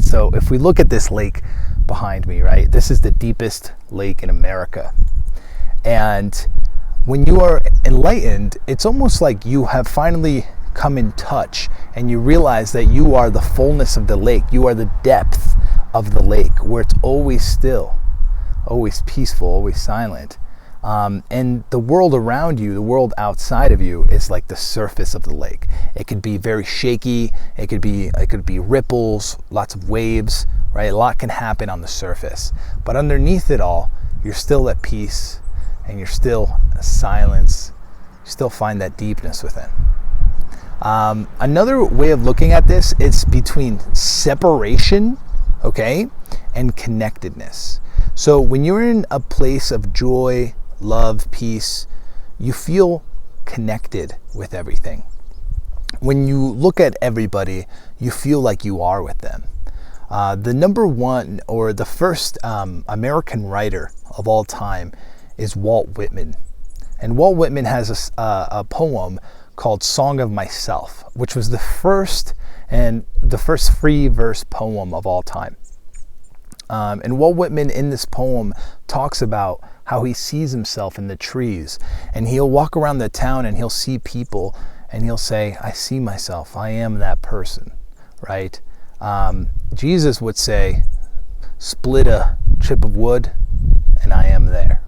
So if we look at this lake behind me, right, this is the deepest lake in America. And when you are enlightened, it's almost like you have finally come in touch and you realize that you are the fullness of the lake. You are the depth of the lake where it's always still, always peaceful, always silent. And the world around you, the world outside of you, is like the surface of the lake. It could be very shaky. It could be ripples, lots of waves, right? A lot can happen on the surface, but underneath it all, you're still at peace, and you're still silence. You still find that deepness within. Another way of looking at this is between separation, okay, and connectedness. So when you're in a place of joy, love, peace, you feel connected with everything. When you look at everybody, you feel like you are with them. The number one, or the first American writer of all time is Walt Whitman. And Walt Whitman has a poem called Song of Myself, which was the first free verse poem of all time. And Walt Whitman in this poem talks about how he sees himself in the trees, and he'll walk around the town and he'll see people and he'll say, I see myself, I am that person, right? Jesus would say, split a chip of wood and I am there,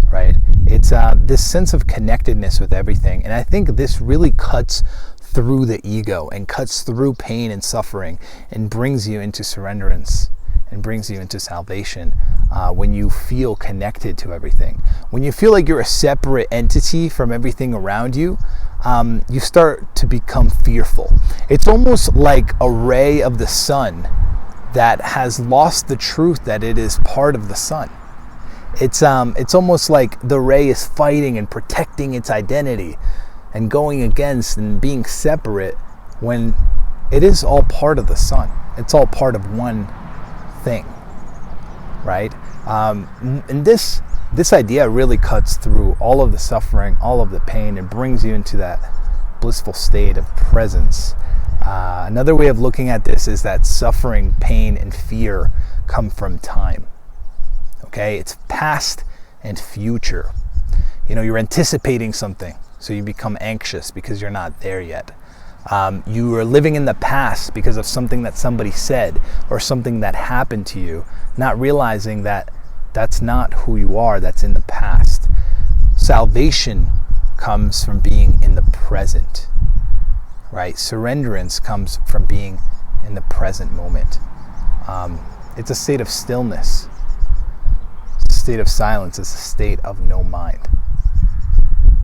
right? It's this sense of connectedness with everything. And I think this really cuts through the ego and cuts through pain and suffering and brings you into surrenderance and brings you into salvation when you feel connected to everything. When you feel like you're a separate entity from everything around you, you start to become fearful. It's almost like a ray of the sun that has lost the truth that it is part of the sun. It's almost like the ray is fighting and protecting its identity and going against and being separate when it is all part of the sun. It's all part of one thing, right? And this idea really cuts through all of the suffering, all of the pain, and brings you into that blissful state of presence. Another way of looking at this is that suffering, pain, and fear come from time. Okay, it's past and future. You're anticipating something, so you become anxious because you're not there yet. You are living in the past because of something that somebody said or something that happened to you, not realizing that that's not who you are, that's in the past. Salvation comes from being in the present, right? Surrenderance comes from being in the present moment. It's a state of stillness. It's a state of silence. It's a state of no mind.